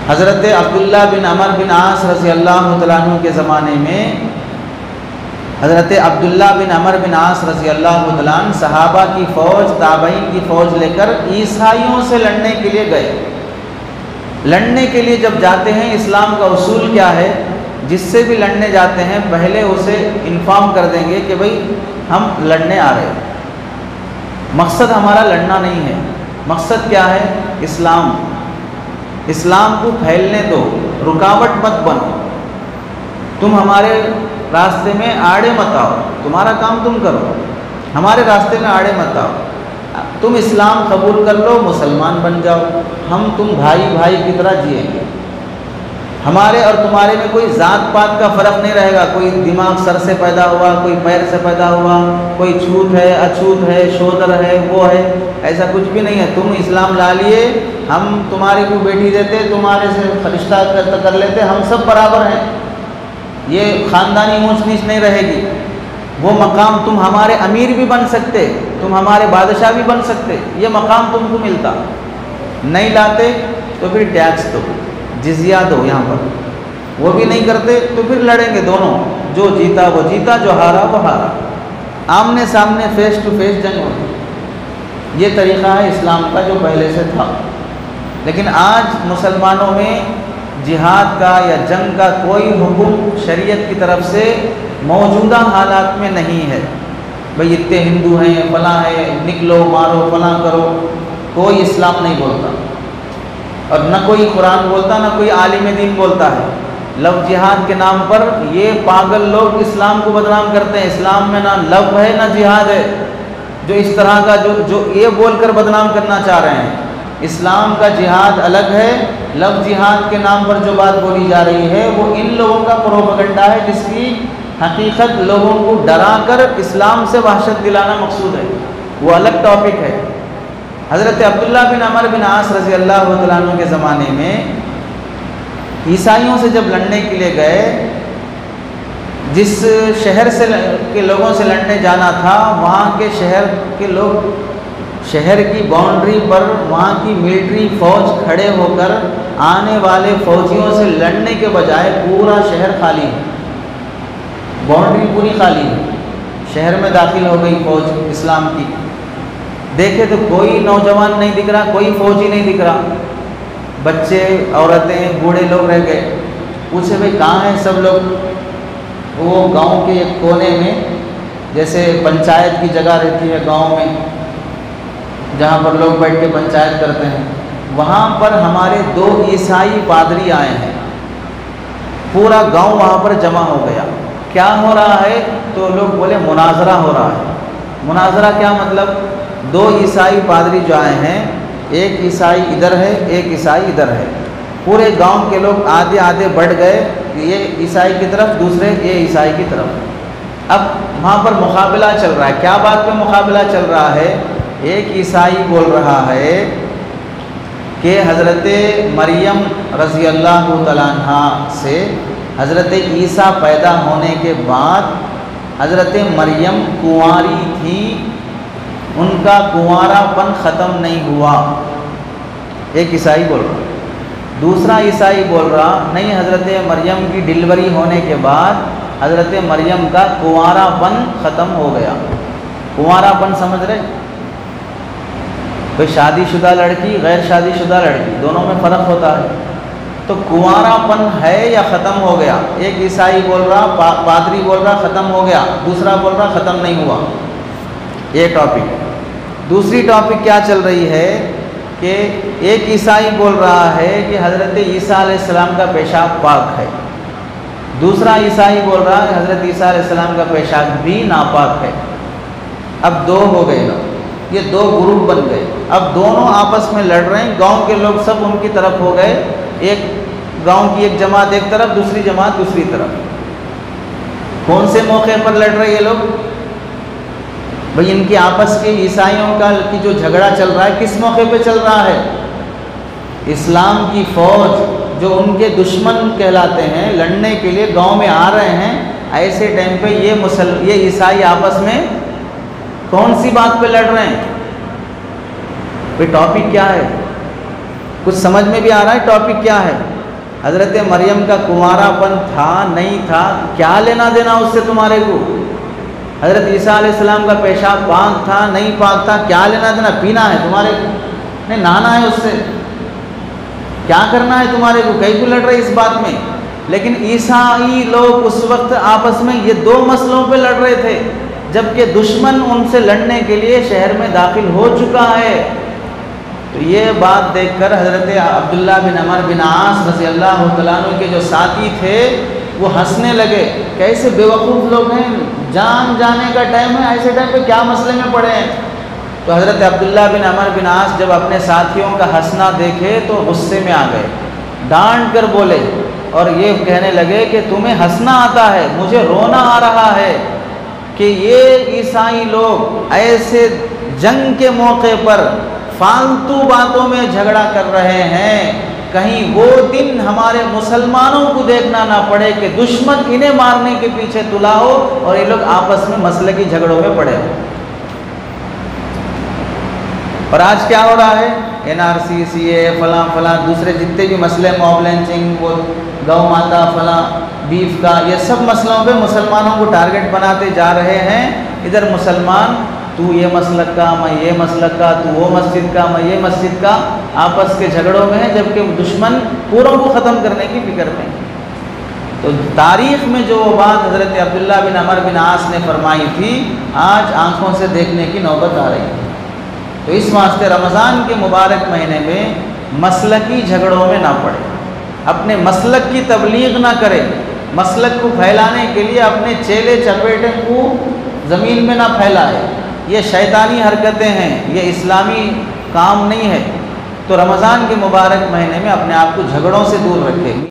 हज़रत अब्दुल्ला बिन अमर बिन आस रज़ी अल्लाह तआला अन्हु के ज़माने में हज़रत अब्दुल्ला बिन अमर बिन आस रज़ी अल्लाह तआला अन्हु सहाबा की फ़ौज, ताबईन की फ़ौज लेकर ईसाइयों से लड़ने के लिए गए। लड़ने के लिए जब जाते हैं, इस्लाम का उसूल क्या है, जिससे भी लड़ने जाते हैं पहले उसे इन्फॉर्म कर देंगे कि भाई हम लड़ने आ रहे हैं। मकसद हमारा लड़ना नहीं है, मकसद क्या है, इस्लाम। इस्लाम को फैलने दो, रुकावट मत बनो। तुम हमारे रास्ते में आड़े मत आओ, तुम्हारा काम तुम करो, हमारे रास्ते में आड़े मत आओ। तुम इस्लाम कबूल कर लो, मुसलमान बन जाओ, हम तुम भाई भाई की तरह जिएंगे। हमारे और तुम्हारे में कोई ज़ात पात का फ़र्क नहीं रहेगा, कोई दिमाग सर से पैदा हुआ, कोई पैर से पैदा हुआ, कोई छूत है, अछूत है, शोदर है, वो है, ऐसा कुछ भी नहीं है। तुम इस्लाम ला लिए, हम तुम्हारी को बेटी देते, तुम्हारे से रिश्ता कर लेते, हम सब बराबर हैं। ये ख़ानदानी ऊंच नीच नहीं रहेगी। वो मकाम तुम हमारे अमीर भी बन सकते, तुम हमारे बादशाह भी बन सकते, ये मकाम तुमको मिलता। नहीं लाते तो फिर टैक्स दो, जिजिया दो यहाँ पर, वो भी नहीं करते तो फिर लड़ेंगे दोनों, जो जीता वो जीता, जो हारा वो हारा, आमने सामने फेस टू फेस जंग होगी। ये तरीक़ा है इस्लाम का जो पहले से था। लेकिन आज मुसलमानों में जिहाद का या जंग का कोई हुक्म शरीयत की तरफ से मौजूदा हालात में नहीं है। भाई इतने हिंदू हैं, फलां है, निकलो मारो फलां करो, कोई इस्लाम नहीं बोलता और न कोई कुरान बोलता, न कोई आलिम दीन बोलता है। लव जिहाद के नाम पर ये पागल लोग इस्लाम को बदनाम करते हैं। इस्लाम में ना लव है ना जिहाद है, जो इस तरह का जो ये बोलकर बदनाम करना चाह रहे हैं। इस्लाम का जिहाद अलग है, लव जिहाद के नाम पर जो बात बोली जा रही है वो इन लोगों का प्रोपेगेंडा है, जिसकी हकीकत लोगों को डरा कर इस्लाम से वहशत दिलाना मकसूद है, वो अलग टॉपिक है। हज़रत अब्दुल्ला बिन अमर बिन आस रज़ी अल्लाह तआला अन्हु के ज़माने में ईसाइयों से जब लड़ने के लिए गए, जिस शहर से के लोगों से लड़ने जाना था, वहाँ के शहर के लोग शहर की बाउंड्री पर वहाँ की मिलिट्री फ़ौज खड़े होकर आने वाले फ़ौजियों से लड़ने के बजाय पूरा शहर खाली है, बाउंड्री पूरी खाली है। शहर में दाखिल हो गई फ़ौज इस्लाम की। देखे तो कोई नौजवान नहीं दिख रहा, कोई फ़ौजी नहीं दिख रहा, बच्चे औरतें बूढ़े लोग रह गए। पूछे भाई कहाँ हैं सब लोग? वो गांव के एक कोने में, जैसे पंचायत की जगह रहती है गांव में, जहाँ पर लोग बैठ के पंचायत करते हैं, वहाँ पर हमारे 2 ईसाई पादरी आए हैं। पूरा गांव वहाँ पर जमा हो गया। क्या हो रहा है? तो लोग बोले मुनाजरा हो रहा है। मुनाजरा क्या मतलब? 2 ईसाई पादरी जो आए हैं, एक ईसाई इधर है, एक ईसाई इधर है। पूरे गांव के लोग आधे आधे बढ़ गए, ये ईसाई की तरफ, दूसरे ये ईसाई की तरफ। अब वहाँ पर मुकाबला चल रहा है। क्या बात पे मुकाबला चल रहा है? एक ईसाई बोल रहा है कि हज़रत मरियम रज़ी अल्लाह तआला अन्हा से हज़रत ईसा पैदा होने के बाद हज़रत मरियम कुंवारी थी, उनका कुंवारापन ख़त्म नहीं हुआ। एक ईसाई बोल रहा। दूसरा ईसाई बोल रहा नहीं, हज़रत मरियम की डिलीवरी होने के बाद हज़रत मरियम का कुंवारापन ख़त्म हो गया। कुंवारापन समझ रहे? कोई शादीशुदा लड़की, गैर शादीशुदा लड़की, दोनों में फ़र्क होता है। तो कुंवारापन है या ख़त्म हो गया? एक ईसाई बोल रहा, पादरी बोल रहा ख़त्म हो गया, दूसरा बोल रहा ख़त्म नहीं हुआ। ये टॉपिक। दूसरी टॉपिक क्या चल रही है कि एक ईसाई बोल रहा है कि हज़रत ईसा अलैहिस्सलाम का पेशाब पाक है, दूसरा ईसाई बोल रहा है हज़रत ईसा अलैहिस्सलाम का पेशाब भी नापाक है। अब 2 हो गए लोग, ये 2 ग्रुप बन गए। अब दोनों आपस में लड़ रहे हैं, गांव के लोग सब उनकी तरफ हो गए। एक गांव की एक जमात एक तरफ, दूसरी जमात दूसरी तरफ। कौन से मौके पर लड़ रहे ये लोग? भाई इनकी आपस के ईसाइयों का की जो झगड़ा चल रहा है, किस मौके पे चल रहा है? इस्लाम की फ़ौज जो उनके दुश्मन कहलाते हैं, लड़ने के लिए गांव में आ रहे हैं, ऐसे टाइम पे ये ईसाई आपस में कौन सी बात पे लड़ रहे हैं? भाई टॉपिक क्या है? कुछ समझ में भी आ रहा है टॉपिक क्या है? हज़रत मरियम का कुंवारापन था नहीं था, क्या लेना देना उससे तुम्हारे को। हज़रत ईसा अलैहिस्सलाम का पेशाब पाक था नहीं पाक था, क्या लेना देना। पीना है तुम्हारे को, नहीं नहाना है उससे, क्या करना है तुम्हारे को, कहीं को लड़ रहे इस बात में। लेकिन ईसाई लोग उस वक्त आपस में ये दो मसलों पे लड़ रहे थे, जबकि दुश्मन उनसे लड़ने के लिए शहर में दाखिल हो चुका है। तो ये बात देखकर हज़रत अब्दुल्ला बिन अमर बिन आस रज़ी अल्लाह तआला अन्हु के जो साथी थे वो हंसने लगे, कैसे बेवकूफ़ लोग हैं, जान जाने का टाइम है, ऐसे टाइम पे क्या मसले में पड़े हैं। तो हज़रत अब्दुल्ला बिन अमर बिन आस जब अपने साथियों का हंसना देखे तो गुस्से में आ गए, डांट कर बोले और ये कहने लगे कि तुम्हें हंसना आता है, मुझे रोना आ रहा है कि ये ईसाई लोग ऐसे जंग के मौके पर फालतू बातों में झगड़ा कर रहे हैं, कहीं वो दिन हमारे मुसलमानों को देखना ना पड़े कि दुश्मन इन्हें मारने के पीछे तुला हो और ये लोग आपस में मसले की झगड़ों में पड़े हो। और आज क्या हो रहा है, NRC, CA, फलां फलां दूसरे जितने भी मसले, मॉब लिंचिंग, वो गौ माता फलां बीफ का, ये सब मसलों पे मुसलमानों को टारगेट बनाते जा रहे हैं। इधर मुसलमान तू ये मसलक का, मैं ये मसलक का, तू वो मस्जिद का, मैं ये मस्जिद का, आपस के झगड़ों में है, जबकि दुश्मन पूरों को ख़त्म करने की फिक्र में। तो तारीख़ में जो वो बात हज़रत अब्दुल्ला बिन अमर बिन आस ने फरमाई थी, आज आँखों से देखने की नौबत आ रही है। तो इस वास्ते रमज़ान के मुबारक महीने में मसलकी झगड़ों में ना पड़े, अपने मसलक की तबलीग ना करें, मसलक को फैलाने के लिए अपने चेले चपेटे को ज़मीन में ना फैलाए, ये शैतानी हरकतें हैं, ये इस्लामी काम नहीं है। तो रमज़ान के मुबारक महीने में अपने आप को झगड़ों से दूर रखें।